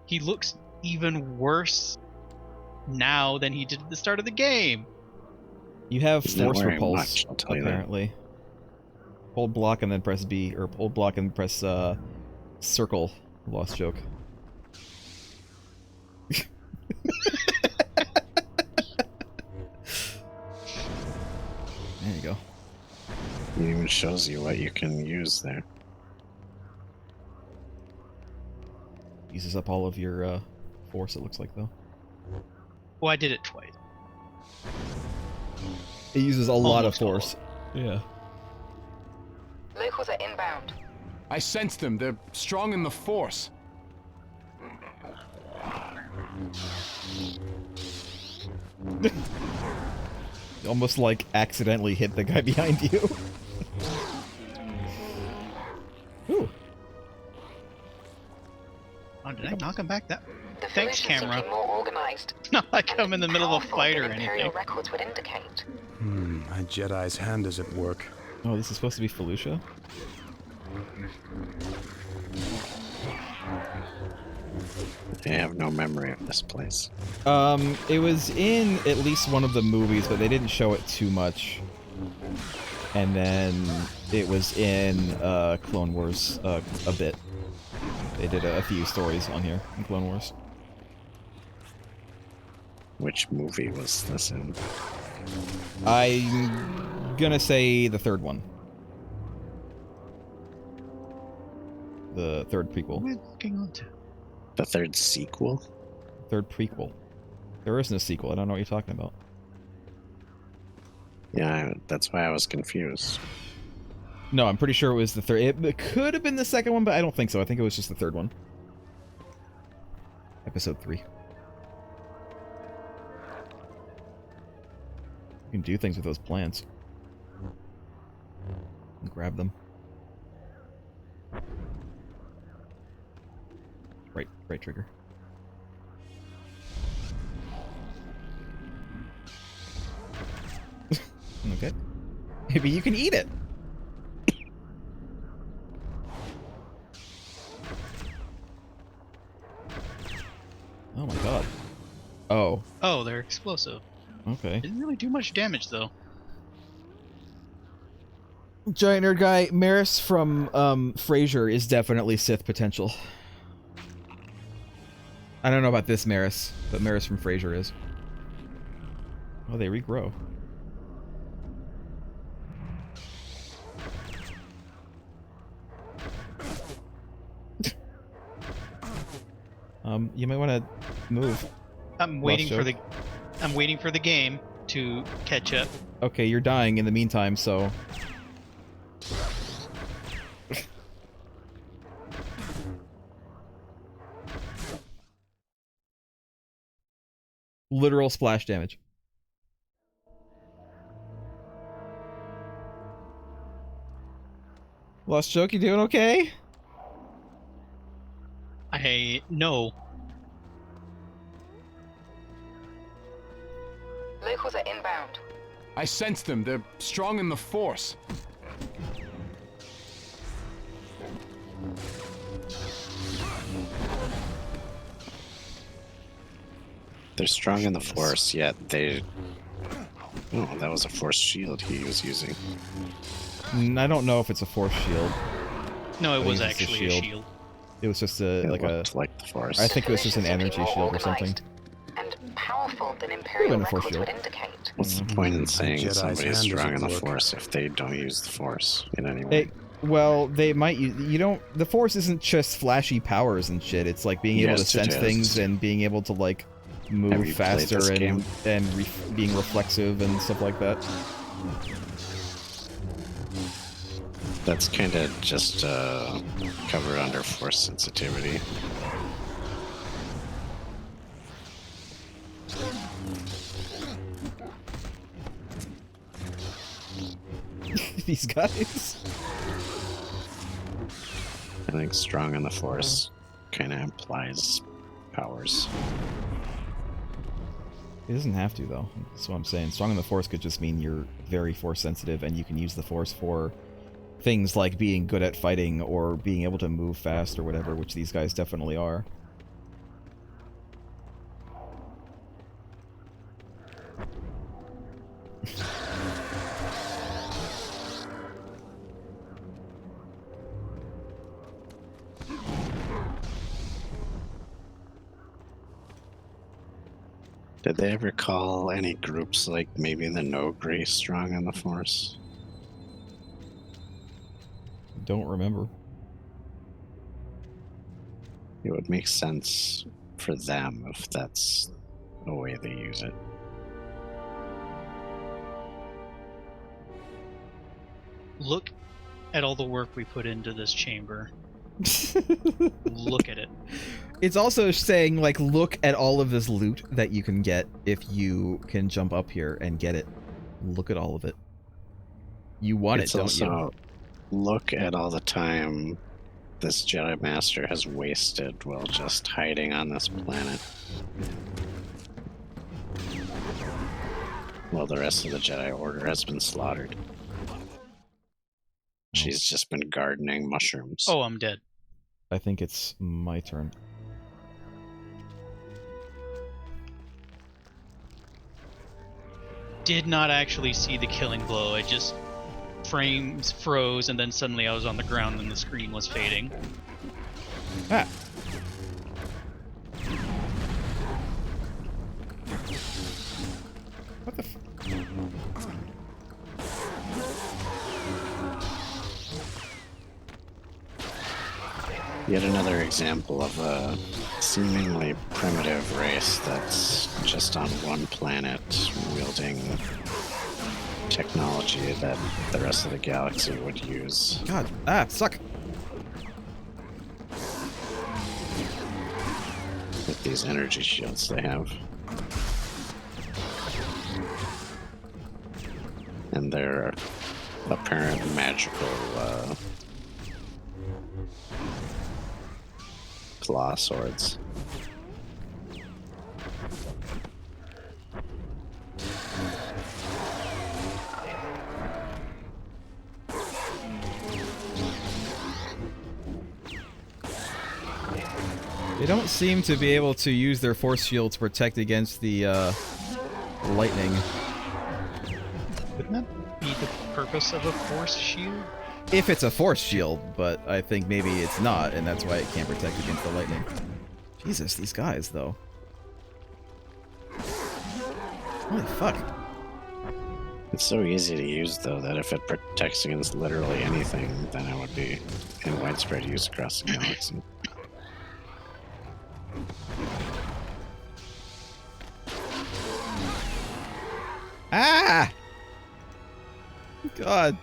he looks even worse now than he did at the start of the game. You have He's not force wearing repulse, much, I'll tell you that. apparently. Hold block and then press B, or hold block and press circle. Lost joke. There you go. It even shows you what you can use there. Uses up all of your force, it looks like, though. Well, I did it twice. It uses a lot of Almost all. force. Yeah. Locals are inbound. I sense them. They're strong in the Force. Almost like accidentally hit the guy behind you. Ooh. Oh, did I knock him back? That. The Thanks, Felucia camera. seem to be more organized. It's not like I'm in the middle of a Powerful fight or than imperial anything. records would indicate. A Jedi's hand is at work. Oh, this is supposed to be Felucia? I have no memory of this place. It was in at least one of the movies, but they didn't show it too much. And then it was in Clone Wars a bit. They did a few stories on here in Clone Wars. Which movie was this in? I'm gonna say the third one. The third prequel. What am I looking on to? The third sequel? Third prequel. There isn't a sequel. I don't know what you're talking about. Yeah, that's why I was confused. No, I'm pretty sure it was the third. It could have been the second one, but I don't think so. I think it was just the third one. Episode 3. You can do things with those plants. And grab them. Right trigger. Okay. Maybe you can eat it. Oh my god. Oh. Oh, they're explosive. Okay. Didn't really do much damage though. Giant nerd guy, Maris from Frasier is definitely Sith potential. I don't know about this Maris, but Maris from Frasier is. Oh, they regrow. You might want to move. I'm waiting for the game to catch up. Okay, you're dying in the meantime, so... Literal splash damage. Lost Joke, you doing okay? No. Locals are inbound. I sense them. They're strong in the Force. They're strong in the Force, yet they... Oh, that was a Force shield he was using. I don't know if it's a force shield. No, it was think it's a actually a shield. shield. It was just a It like a. looked like the Force. I think it was just an Felucia seem to be energy more shield or something. organized And powerful than been imperial a force records would shield. indicate. What's the point in saying Jedi's somebody's hand is strong at in the work. Force if they don't use the Force in any way? Well, they might. You don't. The force isn't just flashy powers and shit. It's like being able to Yes, it sense is. things and being able to like Have move you played faster this game? and being reflexive and stuff like that. That's kind of just covered under Force sensitivity. These guys. I think strong in the Force kind of implies powers. It doesn't have to though. That's what I'm saying. Strong in the force could just mean you're very force sensitive and you can use the force for things like being good at fighting or being able to move fast or whatever, which these guys definitely are. Did they ever call any groups like maybe the Nogri strong in the Force? Don't remember. It would make sense for them if that's the way they use it. Look at all the work we put into this chamber. Look at it. It's also saying, like, look at all of this loot that you can get if you can jump up here and get it. Look at all of it. You want It's it, don't also, you? look at all the time this Jedi Master has wasted while just hiding on this planet. While the rest of the Jedi Order has been slaughtered. She's just been gardening mushrooms. Oh, I'm dead. I think it's my turn. Did not actually see the killing blow. I just frames froze, and then suddenly I was on the ground and the screen was fading. Ah! What the f- Yet another example of a seemingly primitive race that's just on one planet wielding technology that the rest of the galaxy would use. God, ah, suck! With these energy shields they have. And their apparent magical claw swords. They don't seem to be able to use their force shield to protect against the, lightning. Wouldn't that be the purpose of a force shield? If it's a force shield, but I think maybe it's not, and that's why it can't protect against the lightning. Jesus, these guys, though. Holy fuck. It's so easy to use, though, that if it protects against literally anything, then it would be in widespread use across the galaxy. Ah! God.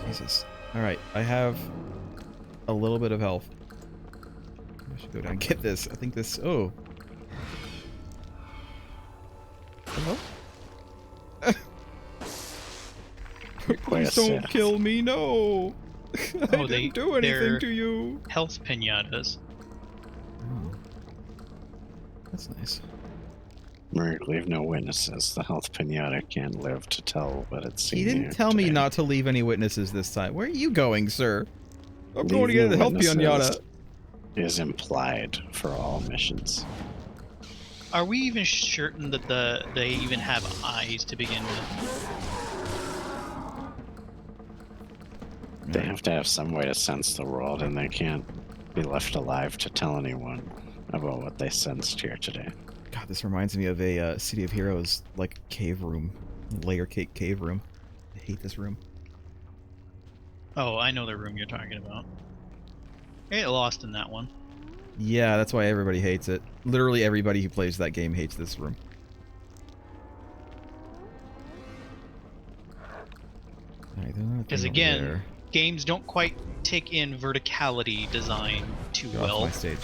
Jesus. Alright, I have a little bit of health. I should go down and get this. I think this... Oh. Hello? Quite a Please don't Sith. kill me, no! I Oh, didn't do anything they're to you! health pinatas. Oh. That's nice. Merg, leave no witnesses. The health pinata can't live to tell what it's seen. He didn't here tell me today. not to leave any witnesses this time. Where are you going, sir? I'm Leave going to get no the health witnesses pinata. is implied for all missions. Are we even certain that they even have eyes to begin with? They have to have some way to sense the world, and they can't be left alive to tell anyone about what they sensed here today. God, this reminds me of a City of Heroes, like, cave room. Layer cake cave room. I hate this room. Oh, I know the room you're talking about. I get lost in that one. Yeah, that's why everybody hates it. Literally everybody who plays that game hates this room. Because again, games don't quite take in verticality design too Get off well. my stage.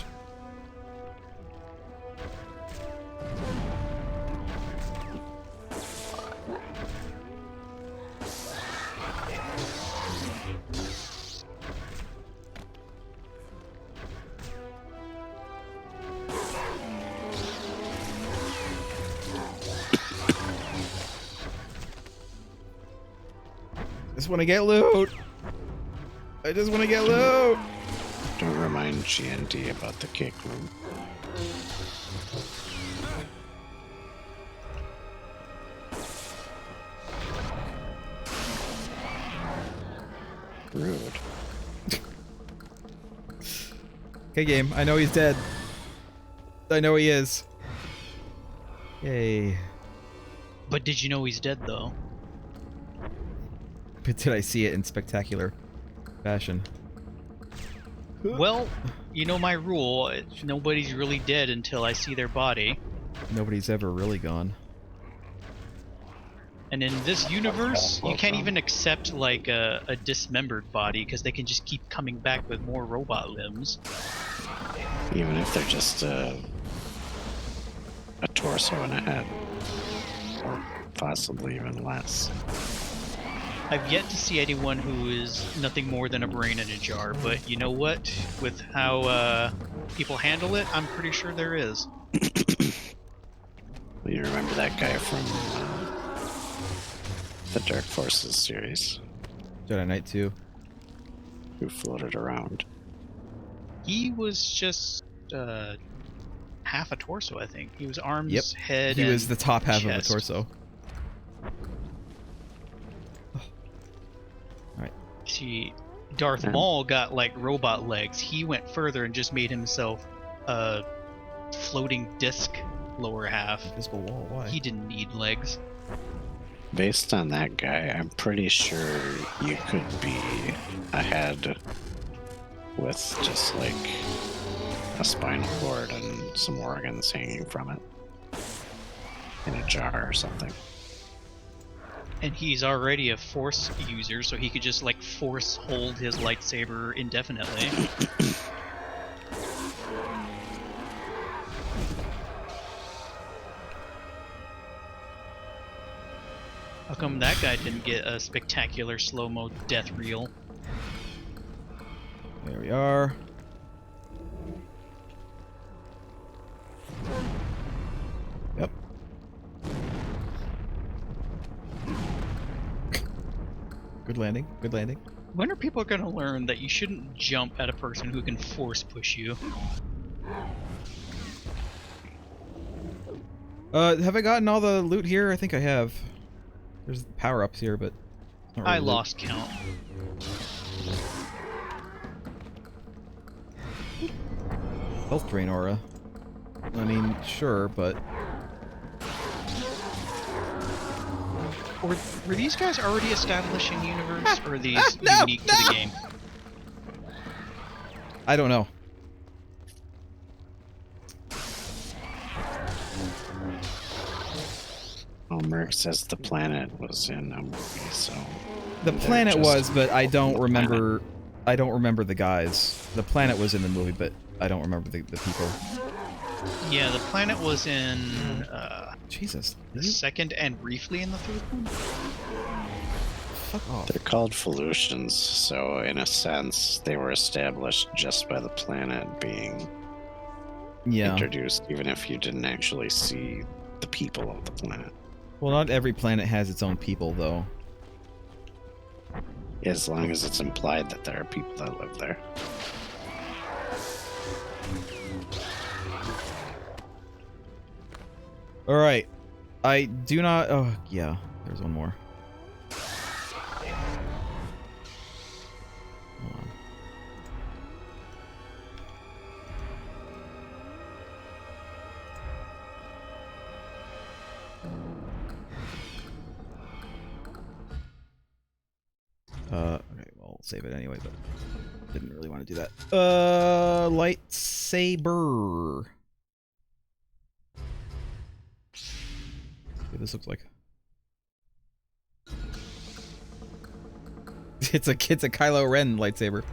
I just want to get loot. I just want to get loot. Don't remind GND about the cake room. Rude. Okay, game. I know he's dead. I know he is. Yay. But did you know he's dead, though? But did I see it in spectacular fashion? Well, you know my rule. Nobody's really dead until I see their body. Nobody's ever really gone. And in this universe, you can't even accept, like, a dismembered body, because they can just keep coming back with more robot limbs. Even if they're just a torso and a head. Or possibly even less. I've yet to see anyone who is nothing more than a brain in a jar, but you know what? With how people handle it, I'm pretty sure there is. You remember that guy from the Dark Forces series Jedi Knight 2. who floated around? He was just half a torso, I think. He was arms, Yep. head, He and was the top half chest. of a torso. Alright. See, Darth Maul got like robot legs. He went further and just made himself a floating disc lower half. Invisible wall, why? He didn't need legs. Based on that guy, I'm pretty sure you could be a head with just like a spinal cord and some organs hanging from it in a jar or something. And he's already a force user, so he could just like force hold his lightsaber indefinitely. How come that guy didn't get a spectacular slow-mo death reel? There we are. Yep. Good landing. Good landing. When are people going to learn that you shouldn't jump at a person who can force push you? Have I gotten all the loot here? I think I have. There's power-ups here, but... not I really loot. lost count. Health drain aura. I mean, sure, but... Were these guys already established in universe, or are these unique to the game? I don't know. Well, Merc says the planet was in a movie, so... The they're planet just was, but I don't the remember... I don't remember the guys. The planet was in the movie, but I don't remember the people. Yeah, the planet was in Jesus. the second and briefly in the third one. Fuck off. They're called Felucians, so in a sense, they were established just by the planet being Yeah. introduced, even if you didn't actually see the people of the planet. Well, not every planet has its own people, though. As long as it's implied that there are people that live there. Alright. I do not... Oh, yeah. There's one more. Hold on. Okay, well, I'll save it anyway, but didn't really want to do that. Lightsaber. What this looks like. It's a Kylo Ren lightsaber.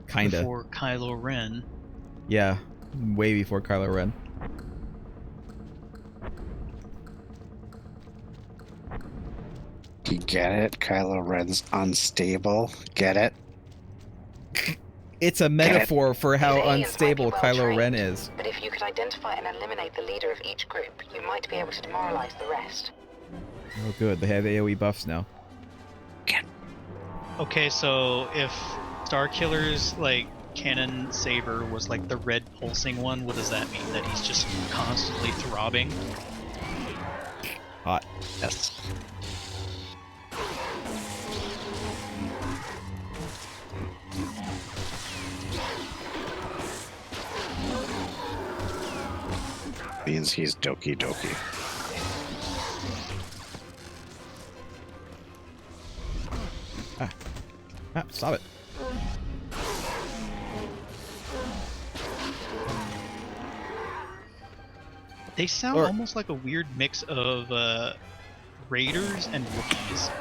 Kinda. Before Kylo Ren. Yeah, way before Kylo Ren. You get it? Kylo Ren's unstable. Get it? It's a metaphor for how These aliens might unstable be well Kylo Ren trained, is. But if you could identify and eliminate the leader of each group, you might be able to demoralize the rest. Oh good, they have AoE buffs now. Okay, so if Starkiller's like cannon saber was like the red pulsing one, what does that mean? That he's just constantly throbbing? Hot. Yes. Means he's Doki Doki. Stop it. They sound Or- almost like a weird mix of raiders and Wookiees.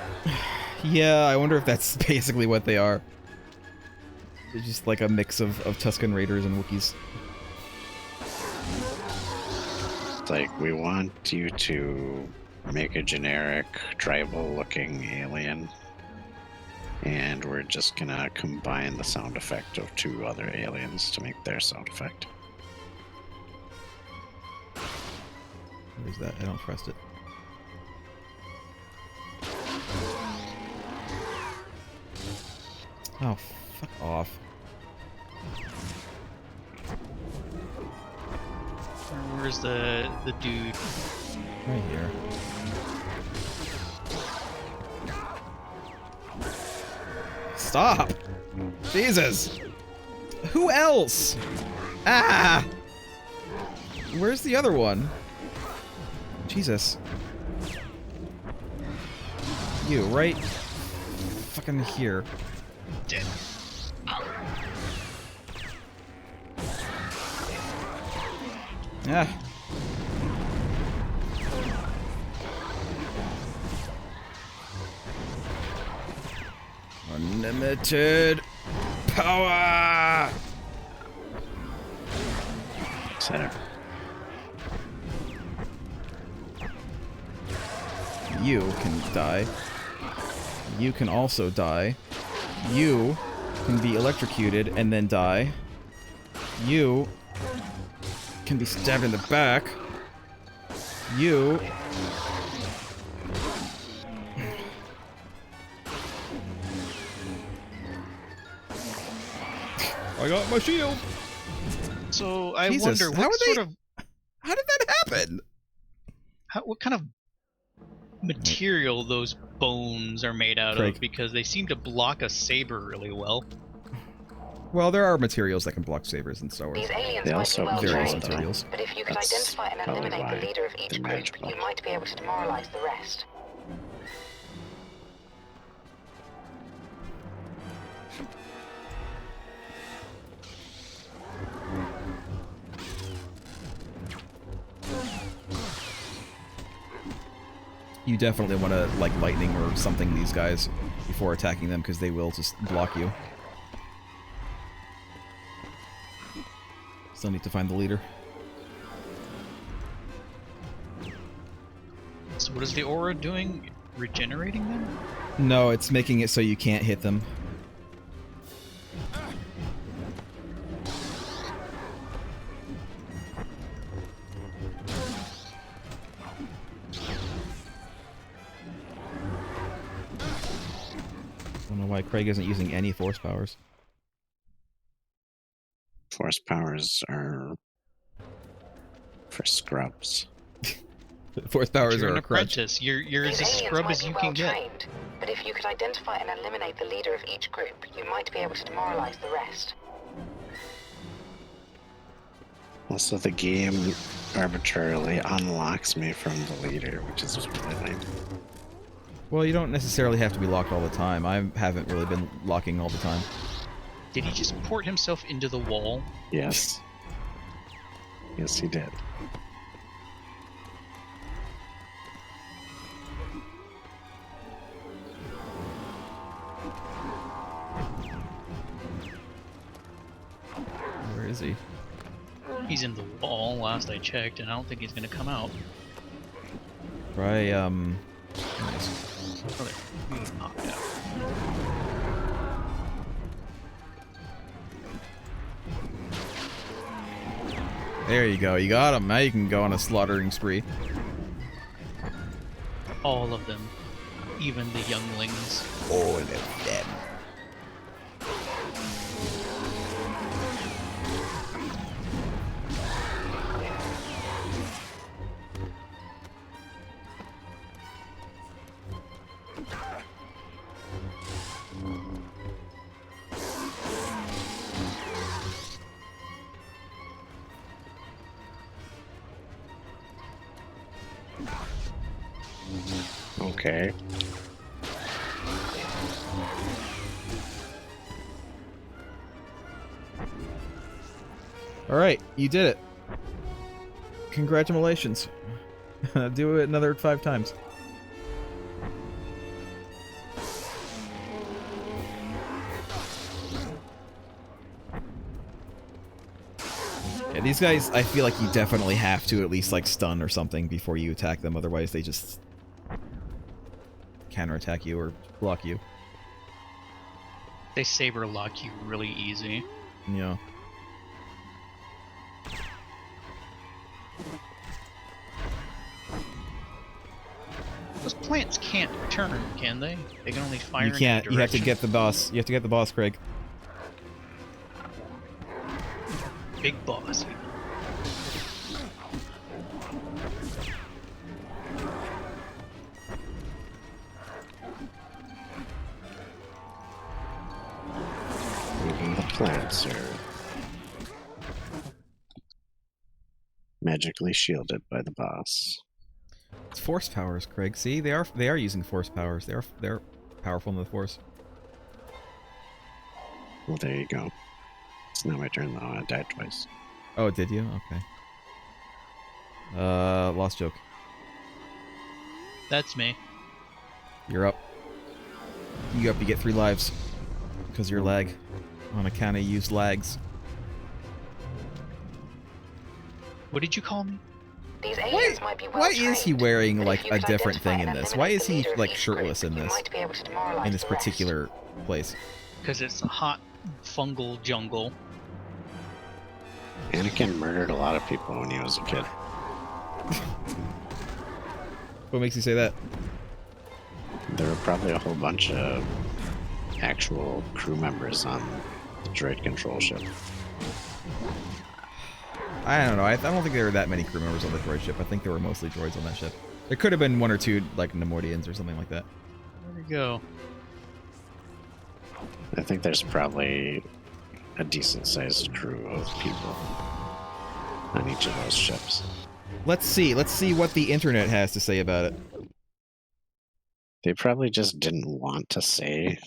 Yeah, I wonder if that's basically what they are. They're just like a mix of Tusken Raiders and Wookiees. It's like, we want you to make a generic tribal-looking alien, and we're just gonna combine the sound effect of 2 other aliens to make their sound effect. What is that? I don't trust it. Oh, fuck off. Where's the dude? Right here. Stop! Jesus! Who else? Ah! Where's the other one? Jesus. You, right? Fucking here. Dead. Ah. Unlimited power! Center. You can die. You can also die. You can be electrocuted and then die. You can be stabbed in the back. You... I got my shield! So I Jesus, wonder how what are sort they- of How did that happen? what kind of material those bones are made out Craig. of, because they seem to block a saber really well. Well, there are materials that can block sabers in Star Wars. These aliens They might also be well have Various trained, materials. but if you could That's identify and probably eliminate why the leader of each they're group, magical. you might be able to demoralize the rest. You definitely want to, like, lightning or something these guys before attacking them, because they will just block you. Still need to find the leader. So what is the aura doing? Regenerating them? No, it's making it so you can't hit them. I don't know why Craig isn't using any force powers. Force powers are for scrubs. Force powers You're are an a crutch. apprentice. You're These as aliens scrub might as be you well can get. trained, but if you could identify and eliminate the leader of each group, you might be able to demoralize the rest. Also, the game arbitrarily unlocks me from the leader, which is really lame. Well, you don't necessarily have to be locked all the time. I haven't really been locking all the time. Did he just port himself into the wall? Yes. Yes, he did. Where is he? He's in the wall last I checked, and I don't think he's gonna come out. Try, Oh, there. He popped out. There you go. You got him. Now you can go on a slaughtering spree. All of them. Even the younglings. All of them. Okay. Alright, you did it. Congratulations. Do it another 5 times. Yeah, these guys, I feel like you definitely have to at least, like, stun or something before you attack them, otherwise they just counterattack you or block you. They saber lock you really easy. Yeah. Those plants can't turn, can they? They can only fire. You can't. In You have to direction. get the boss. You have to get the boss, Craig. Big boss. Even the plants are magically shielded by the boss. It's force powers, Craig. See, they are using force powers. They're powerful in the force. Well, there you go. It's now my turn though. I died twice. Oh, did you? Okay. Lost joke. That's me. You're up. You get 3 lives. Because you're lag. On account of used lags. What did you call me? These aliens might be well Why is he trained, wearing, but like, if you a could different identify thing in and this? Why eliminate is the he, leader of like, each shirtless group, in you this? might be able to demoralize In this the rest. particular place? Because it's a hot fungal jungle. Anakin murdered a lot of people when he was a kid. What makes you say that? There were probably a whole bunch of actual crew members on the droid control ship. I don't know. I don't think there were that many crew members on the droid ship. I think there were mostly droids on that ship. There could have been 1 or 2, like, Nemoidians or something like that. There we go. I think there's probably a decent-sized crew of people on each of those ships. Let's see. Let's see what the internet has to say about it. They probably just didn't want to say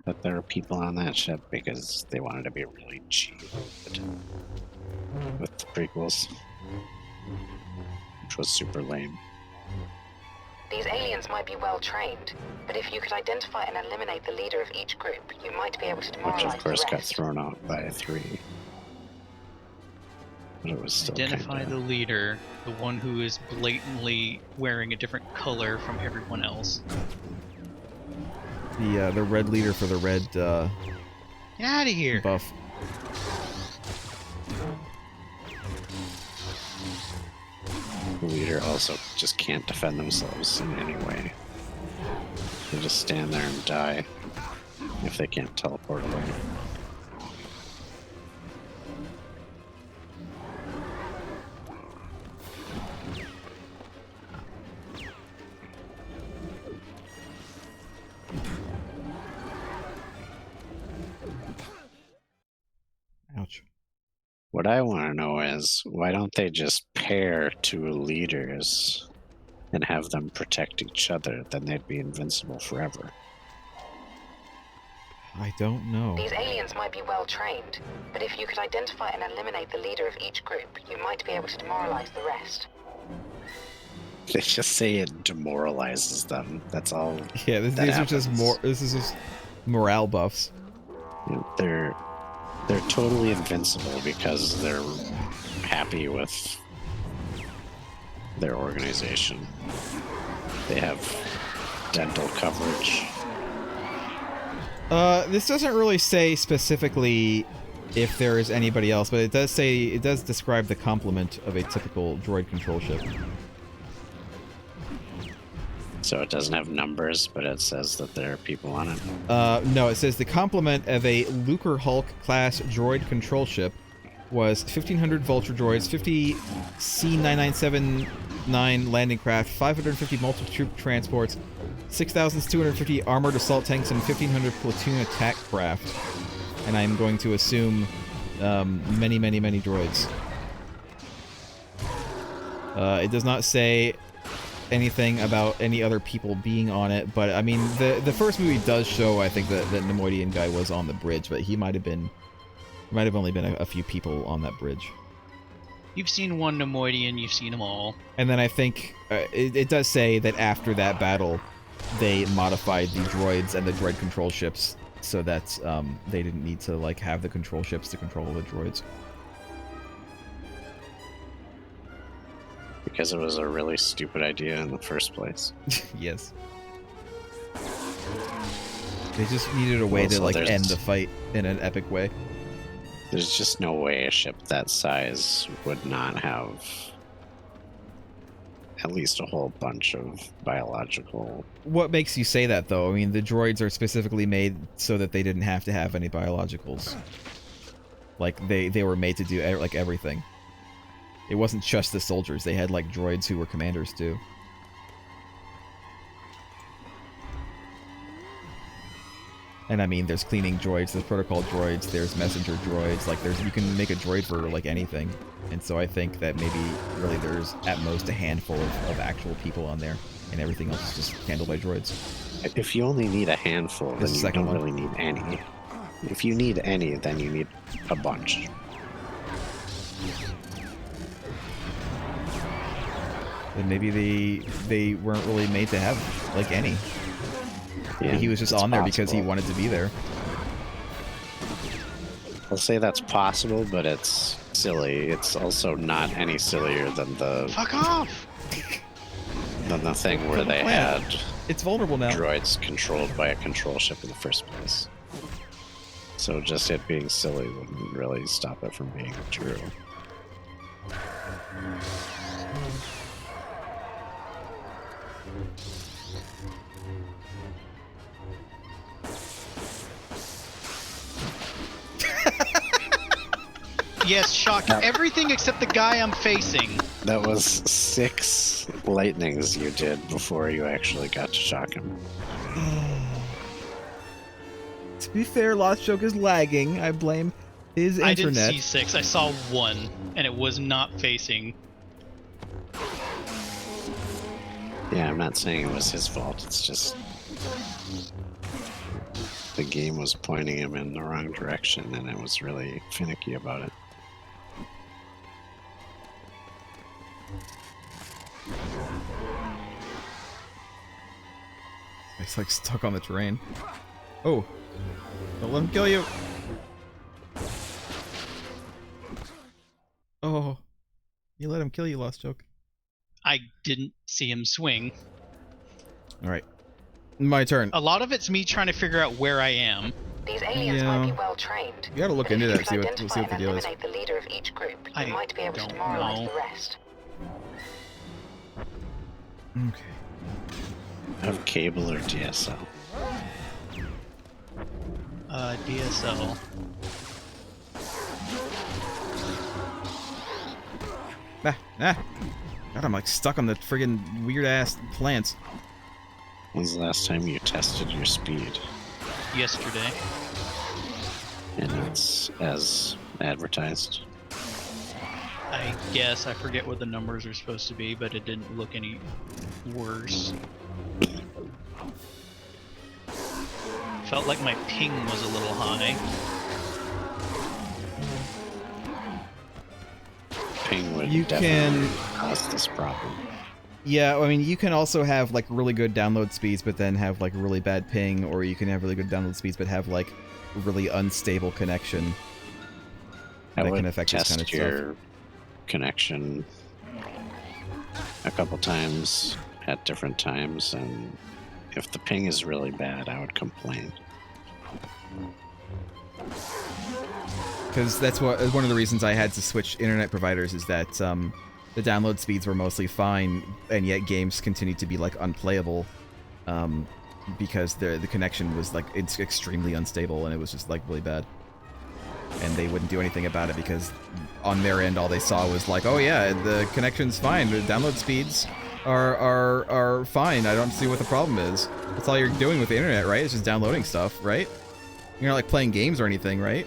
that there were people on that ship because they wanted to be really cheap with the prequels, which was super lame. These aliens might be well trained, but if you could identify and eliminate the leader of each group, you might be able to Which demoralize of course the got rest. thrown out by 3. But it was still Identify kinda... the leader, the one who is blatantly wearing a different color from everyone else. The red leader for the red Get out of here! buff. The leader also just can't defend themselves in any way. They just stand there and die if they can't teleport away. Ouch. What I want to know is, why don't they just pair 2 leaders and have them protect each other? Then they'd be invincible forever. I don't know. These aliens might be well trained, but if you could identify and eliminate the leader of each group, you might be able to demoralize the rest. They just say it demoralizes them. That's all. Yeah, that these are just happens. more. This is just morale buffs. You know, they're totally invincible because they're happy with their organization. They have dental coverage. This doesn't really say specifically if there is anybody else, but it does describe the complement of a typical droid control ship. So it doesn't have numbers, but it says that there are people on it. No, it says the complement of a Lucre Hulk class droid control ship was 1,500 Vulture droids, 50 C-9979 landing craft, 550 multi-troop transports, 6,250 armored assault tanks, and 1,500 platoon attack craft. And I'm going to assume many, many, many droids. It does not say anything about any other people being on it, but I mean, the first movie does show, I think, that the Nemoidian guy was on the bridge, but he might have only been a few people on that bridge. You've seen one Nemoidian, you've seen them all. And then I think it does say that after that battle, they modified the droids and the droid control ships so that they didn't need to like have the control ships to control the droids. Because it was a really stupid idea in the first place. Yes. They just needed a way to like end the fight in an epic way. There's just no way a ship that size would not have at least a whole bunch of biological... What makes you say that, though? I mean, the droids are specifically made so that they didn't have to have any biologicals. Like, they were made to do, like, everything. It wasn't just the soldiers. They had, like, droids who were commanders, too. And I mean, there's cleaning droids, there's protocol droids, there's messenger droids, like you can make a droid for like anything. And so I think that maybe really there's at most a handful of actual people on there, and everything else is just handled by droids. If you only need a handful, then you don't really need any. If you need any, then you need a bunch. Then maybe they weren't really made to have like any. Yeah, he was just on there because he wanted to be there. I'll say that's possible, but it's silly. It's also not any sillier than the... Fuck off! Than the thing where they had... It's vulnerable now. Droids controlled by a control ship in the first place. So just it being silly wouldn't really stop it from being true. Yes, shock. Yep. Everything except the guy I'm facing. That was 6 lightnings you did before you actually got to shock him. To be fair, Lost Joke is lagging. I blame his internet. I didn't see 6. I saw 1, and it was not facing. Yeah, I'm not saying it was his fault. It's just... the game was pointing him in the wrong direction, and it was really finicky about it. He's like stuck on the terrain. Oh, don't let him kill you. Oh, you let him kill you, Lost Joke. I didn't see him swing. All right, my turn. A lot of it's me trying to figure out where I am. These aliens might be well trained. You gotta look into that, see what the deal is. Eliminate the leader of each group, you might be able to demoralize the rest. Okay. Have cable or DSL? DSL. God, I'm like stuck on the friggin' weird ass plants. When's the last time you tested your speed? Yesterday. And it's as advertised? I guess. I forget what the numbers are supposed to be, but it didn't look any worse. Felt like my ping was a little high. Ping would You definitely cause this problem. Yeah, I mean, you can also have like really good download speeds, but then have like really bad ping, or you can have really good download speeds, but have like really unstable connection. I that would can affect this test kind of your stuff. connection a couple times at different times, and if the ping is really bad, I would complain. Because that's one of the reasons I had to switch internet providers, is that the download speeds were mostly fine, and yet games continued to be like unplayable because the connection was like it's extremely unstable, and it was just like really bad. And they wouldn't do anything about it because on their end all they saw was like, oh yeah, the connection's fine, the download speeds are fine. I don't see what the problem is. That's all you're doing with the internet, right? It's just downloading stuff, right? You're not like playing games or anything, right?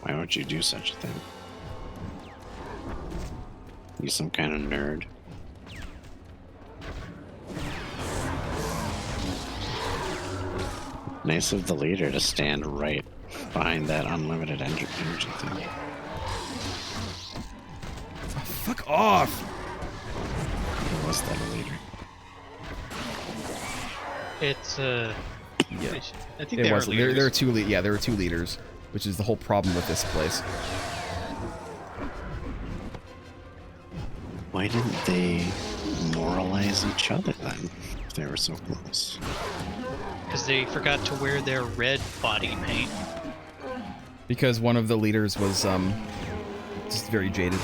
Why would you do such a thing? You some kind of nerd? Nice of the leader to stand right behind that unlimited energy thing. Oh, fuck off! Or was that a leader? It's Yeah. I think It they are wasn't. leaders. There were two. Yeah, there were two leaders, which is the whole problem with this place. Why didn't they moralize each other then, if they were so close? Because they forgot to wear their red body paint. Because one of the leaders was just very jaded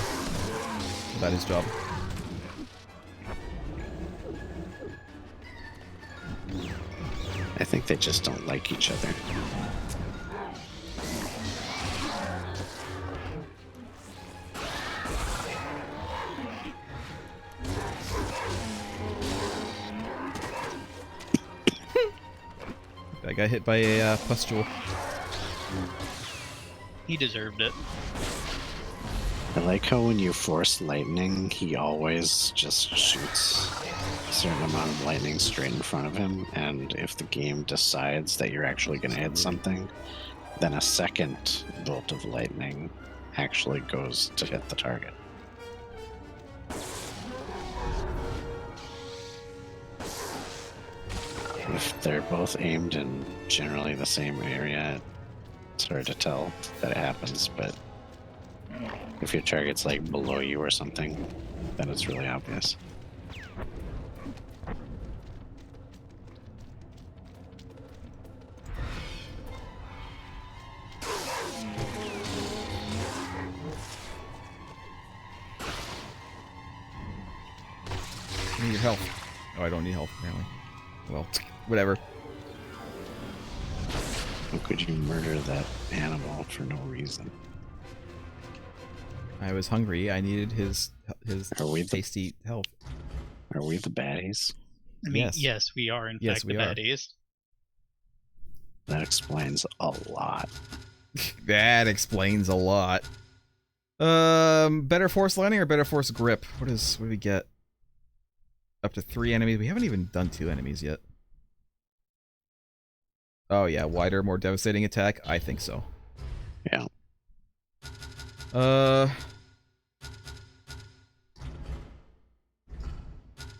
about his job. I think they just don't like each other. I got hit by a pustule. He deserved it. I like how when you force lightning, he always just shoots a certain amount of lightning straight in front of him, and if the game decides that you're actually going to hit something, then a second bolt of lightning actually goes to hit the target. If they're both aimed in generally the same area, it's hard to tell that it happens, but if your target's like below you or something, then it's really obvious. I need your health. Oh, I don't need health apparently. Well, whatever. How could you murder that animal for no reason? I was hungry. I needed his Are we the- tasty health. Are we the baddies? I mean, Yes. yes, we are in Yes, fact we the are. baddies. That explains a lot. That explains a lot. Better force landing or better force grip? What do we get? Up to 3 enemies. We haven't even done 2 enemies yet. Oh yeah, wider, more devastating attack? I think so. Yeah.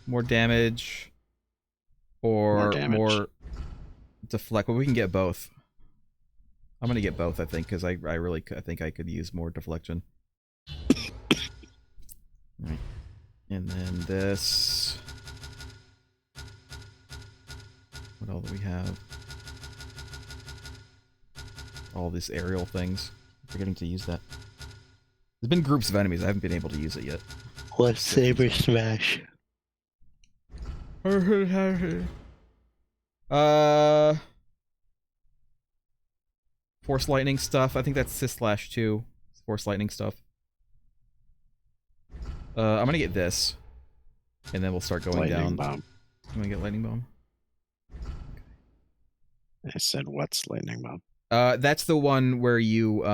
More damage or more deflect. Well, we can get both. I'm gonna get both, I think, because I think I could use more deflection. Right. And then this. What else do we have? All these aerial things. I'm forgetting to use that. There's been groups of enemies. I haven't been able to use it yet. What's Saber Smash? Force lightning stuff. I think that's Sith/2. Force lightning stuff. I'm gonna get this, and then we'll start going Lightning down. bomb. I'm gonna get lightning bomb. I said, what's lightning bomb? That's the one where you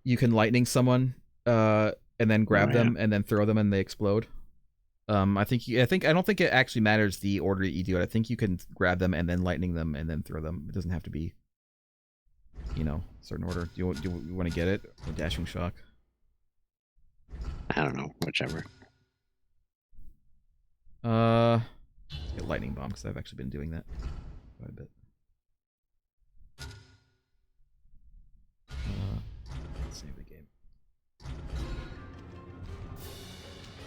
you can lightning someone, and then grab them and then throw them and they explode. I don't think it actually matters the order that you do it. I think you can grab them and then lightning them and then throw them. It doesn't have to be, you know, certain order. Do you want to get it or dashing shock? I don't know, whichever. Get lightning bomb because I've actually been doing that quite a bit. Save the game.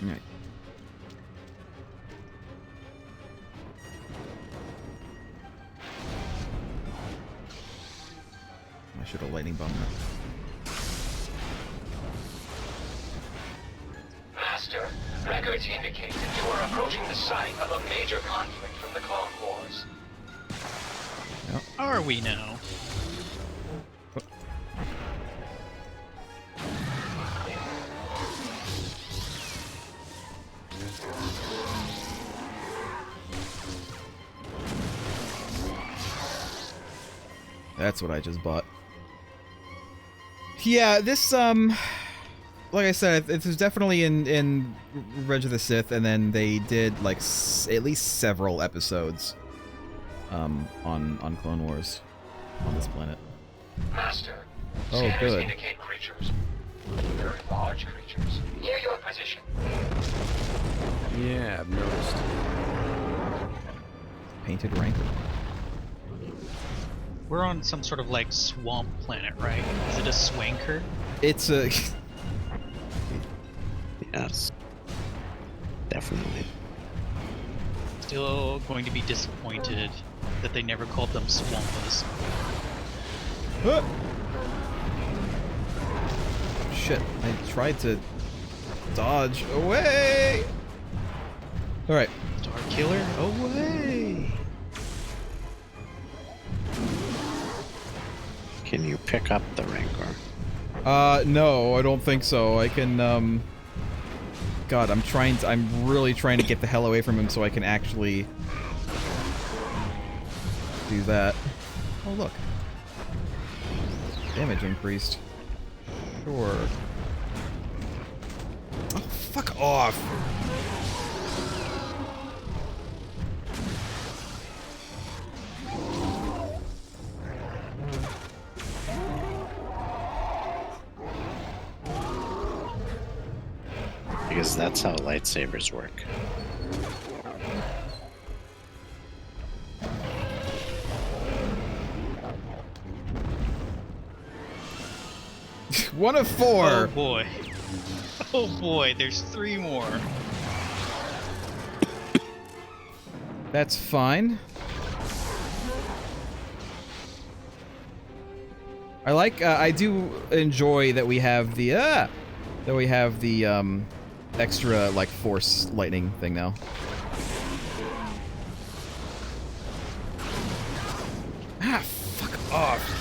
Alright. I should have lightning bombed that. Master, records indicate that you are approaching the site of a major conflict from the Clone Wars. Are we now? That's what I just bought. Yeah, this, like I said, it was definitely in Revenge of the Sith, and then they did, like, at least several episodes on Clone Wars on this planet. Master, Oh, scanners good. indicate creatures. Very large creatures. Near your position. Yeah, I've noticed. Painted Rancor. We're on some sort of like swamp planet, right? Is it a swanker? It's a Yes. Definitely. Still going to be disappointed that they never called them swampas. Shit, I tried to dodge away. All right. Star Killer, away! Can you pick up the Rancor? No, I don't think so. I can, God, I'm really trying to get the hell away from him so I can actually do that. Oh, look. Damage increased. Sure. Oh, fuck off! Because that's how lightsabers work. One of four! Oh boy. Oh boy, there's 3 more. That's fine. I do enjoy that we have the, extra, like, force lightning thing now. Ah, fuck off.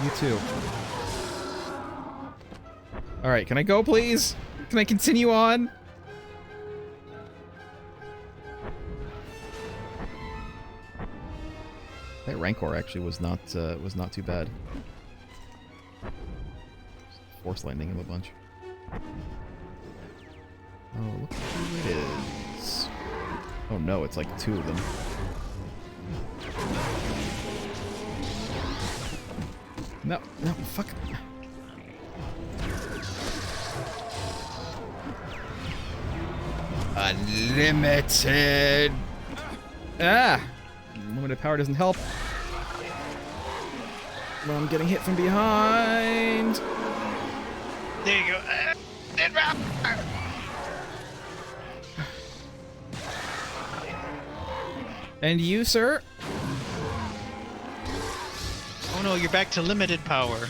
You too. Alright, can I go, please? Can I continue on? That Rancor actually was not too bad. Force lightning him a bunch. Oh, look who it is. Oh no, it's like 2 of them. No, no, fuck. Unlimited. Ah! Limited power doesn't help. Well, I'm getting hit from behind. There you go. And you, sir? Oh no, you're back to limited power.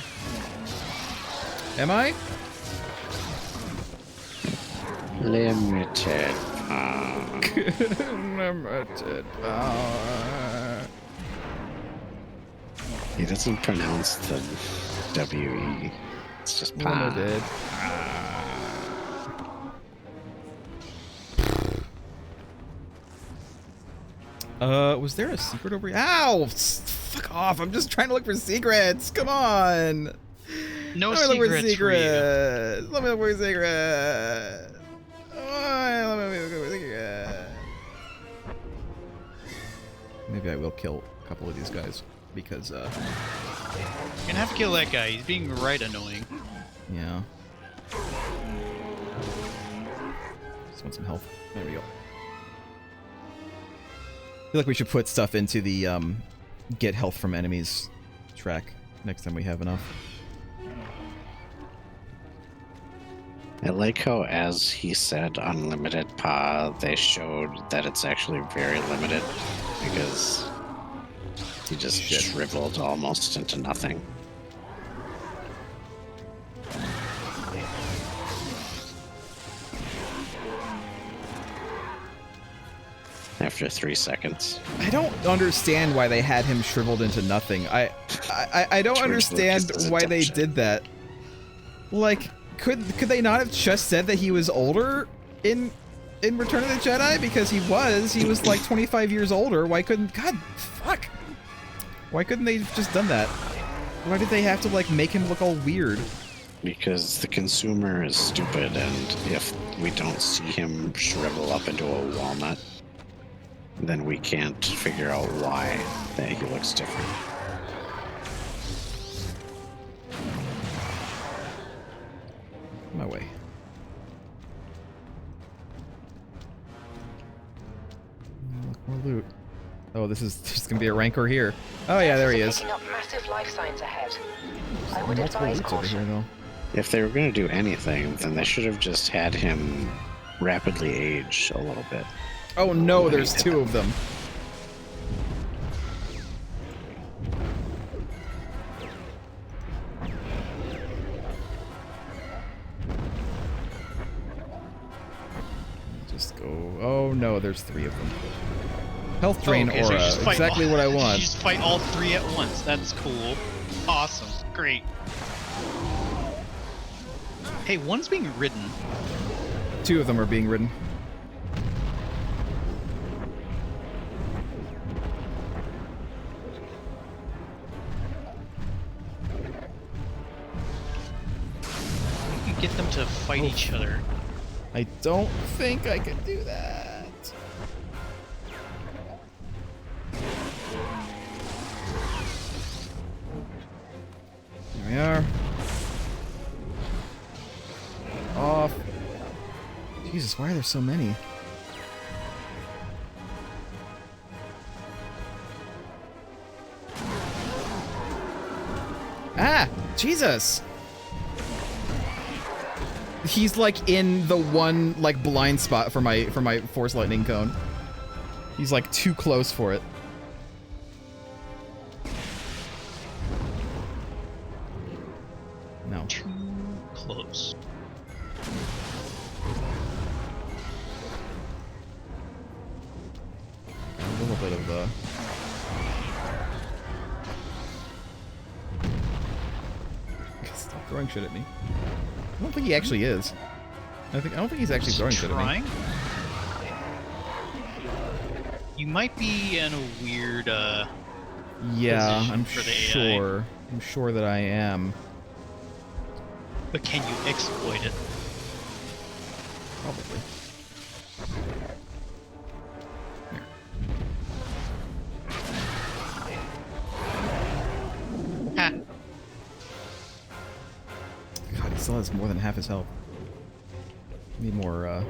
Am I? Limited. Limited power. He doesn't pronounce the W-E. It's just pa. Limited. Was there a secret over here? Ow! Fuck off! I'm just trying to look for secrets. Come on. No Let me look for secrets for you. secrets. Let me look for secrets. Let me look for secrets. Maybe I will kill a couple of these guys because You're gonna have to kill that guy. He's being right annoying. yeah. Just want some health. There we go. I feel like we should put stuff into the get health from enemies track next time we have enough. I like how, as he said, unlimited pa, they showed that it's actually very limited because he just shriveled almost into nothing. After 3 seconds. I don't understand why they had him shriveled into nothing. I don't George understand Lucas's why they attention. did that. Like, could they not have just said that he was older in Return of the Jedi? Because he was like 25 years older. Why couldn't, God, fuck. Why couldn't they have just done that? Why did they have to, like, make him look all weird? Because the consumer is stupid, and if we don't see him shrivel up into a walnut, then we can't figure out why that he looks different. My way. Look, more loot. Oh, there's gonna be a rancor here. Oh yeah, there he is. Picking up massive life signs ahead. I would Multiple advise loots over here, caution. though. If they were going to do anything, then they should have just had him rapidly age a little bit. Oh no, there's two of them. Just go. Oh no, there's three of them. Health drain okay, so you aura. just fight Exactly all, what I You want. just fight all three at once. That's cool. Awesome. Great. Hey, one's being ridden. Two of them are being ridden. You can get them to fight each other. I don't think I can do that. Here we are. Off. Jesus, why are there so many? Ah! Jesus! He's like in the one like blind spot for my force lightning cone. He's like too close for it. No. Too close. A little bit of Stop throwing shit at me. I don't think he actually is. I don't think he's actually throwing shit at me. Trying? You might be in a weird Yeah, position I'm for the AI. sure. I'm sure that I am. but can you exploit it? Probably. Here. Ha! God, he still has more than half his health. Need more,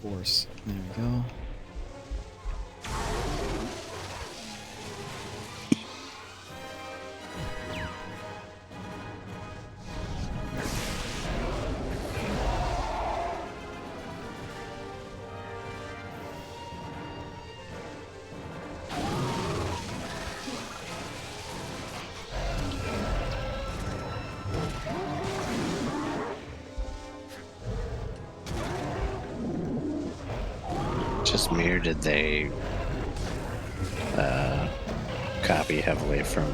force. There we go. Just me, or did they copy heavily from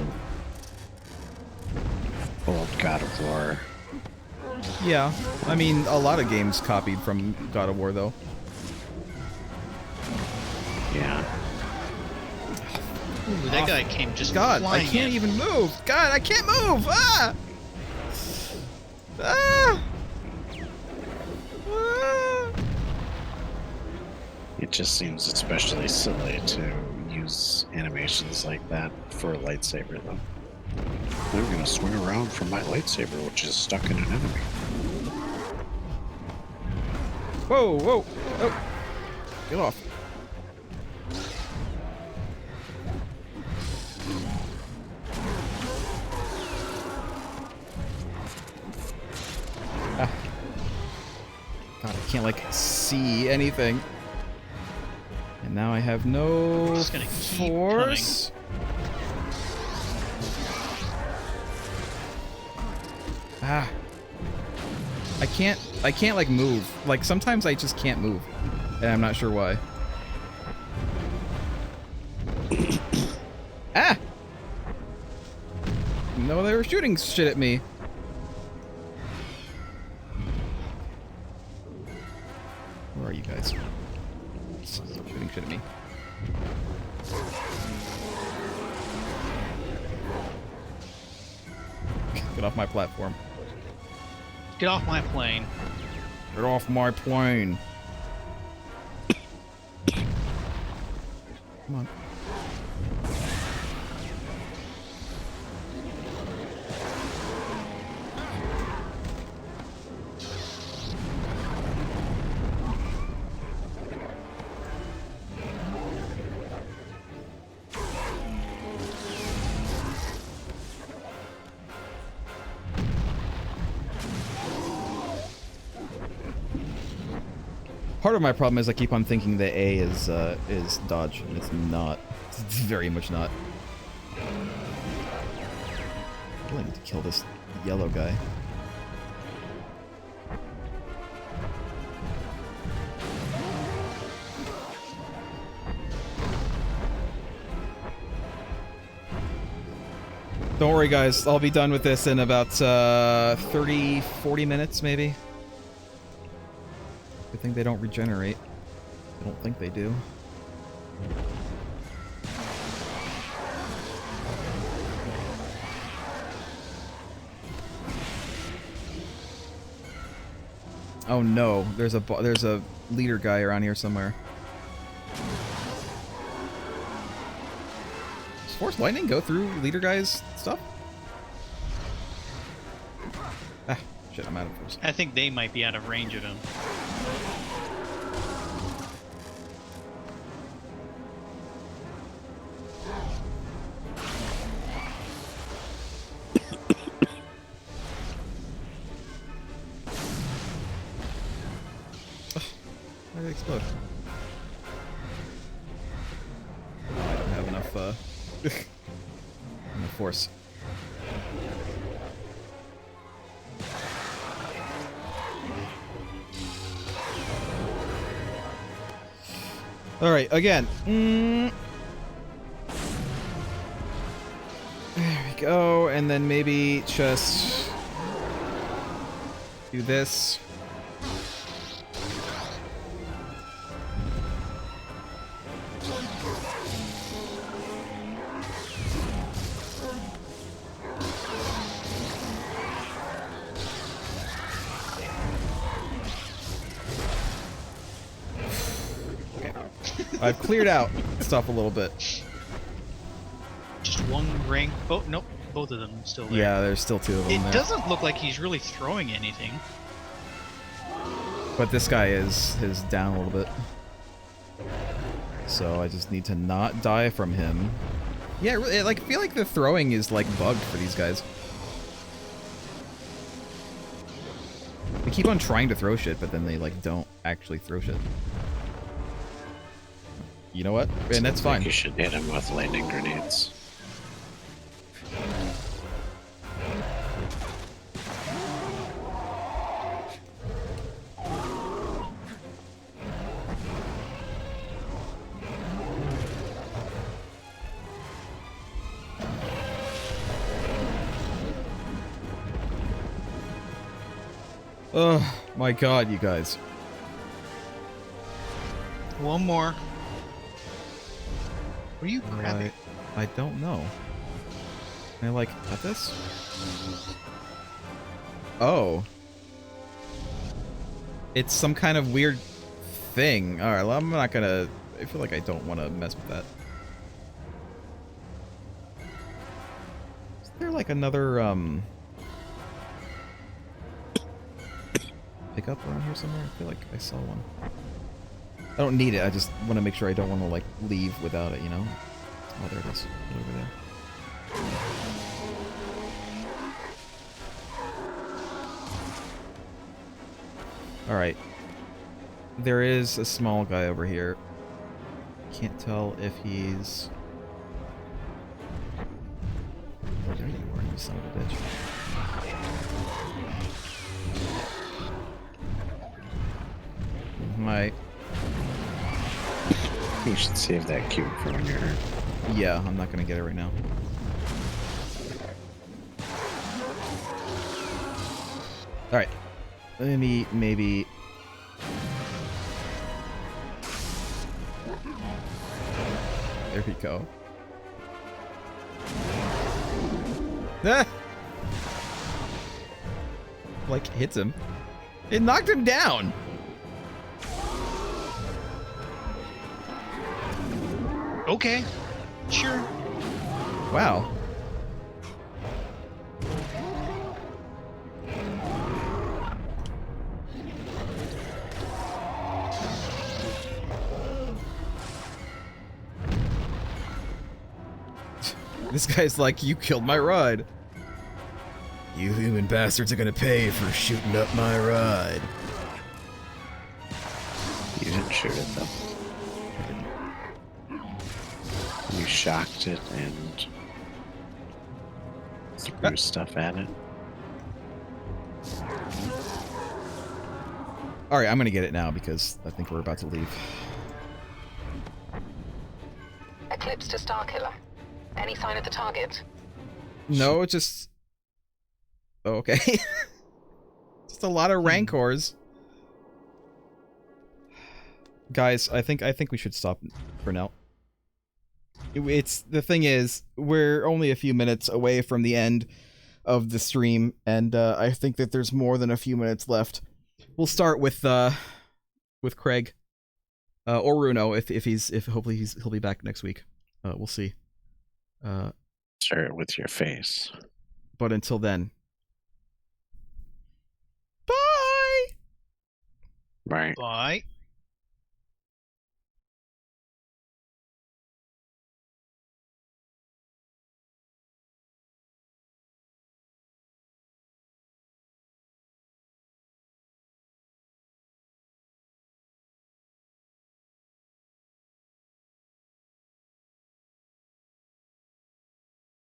old God of War? Yeah, I mean, a lot of games copied from God of War, though. Yeah. Ooh, that guy came just God, I flying can't in. even move! God, I can't move! Ah! Ah! Ah! It just seems especially silly to use animations like that for a lightsaber, though. I'm gonna swing around from my lightsaber, which is stuck in an enemy. Whoa, whoa! Oh! Get off. Ah. God, I can't, like, see anything. And now I have no Just gonna keep force. Ah. I can't like move. Like sometimes I just can't move. And I'm not sure why. Ah! No, they were shooting shit at me. Where are you guys? Stop shooting shit at me. Get off my platform. Get off my plane. Get off my plane. Come on. Part of my problem is I keep on thinking that A is dodge, and it's not. It's very much not. I really need to kill this yellow guy. Don't worry, guys. I'll be done with this in about 30, 40 minutes, maybe. Good thing they don't regenerate. I don't think they do. Oh no, there's a leader guy around here somewhere. Does Force Lightning go through leader guy's stuff? Ah, shit, I'm out of force. I think they might be out of range of him. Why did it explode? I don't have enough, enough force. Alright, again. There we go, and then maybe just do this. I've cleared out stuff a little bit. Just one ring. Oh, nope. Both of them still there. Yeah, there's still two of them It there. doesn't look like he's really throwing anything. But this guy is down a little bit. So I just need to not die from him. Yeah, really, I feel like the throwing is like bugged for these guys. They keep on trying to throw shit, but then they like don't actually throw shit. You know what? And that's fine. You should hit him with lightning grenades. Oh my god, you guys. One more. What are you grabbing? I don't know. Can I like cut this? Oh. It's some kind of weird thing. Alright, well, I'm not gonna... I feel like I don't want to mess with that. Is there like another, pickup around here somewhere? I feel like I saw one. I don't need it, I just want to make sure I don't want to, like, leave without it, you know? Oh, there it is. Right over there. Alright. There is a small guy over here. Can't tell if he's... Oh, there you are, you son of a bitch. Right. You should save that cube for when you're hurt. Yeah, I'm not gonna get it right now. Alright. Let me maybe... There we go. Ah! like, hits him. It knocked him down. Okay. Sure. Wow. This guy's like, you killed my ride. You human bastards are gonna pay for shooting up my ride. You didn't shoot it though. You shocked it and threw stuff at it. Alright, I'm gonna get it now because I think we're about to leave. Eclipse to Starkiller. Any sign of the target? No, it's just... Oh, okay. Just a lot of rancors. Guys, I think we should stop for now. It's the thing is, we're only a few minutes away from the end of the stream, and I think that there's more than a few minutes left. We'll start with Craig or Runo if hopefully he'll be back next week. We'll see. Share it with your face. But until then, bye. Right. Bye.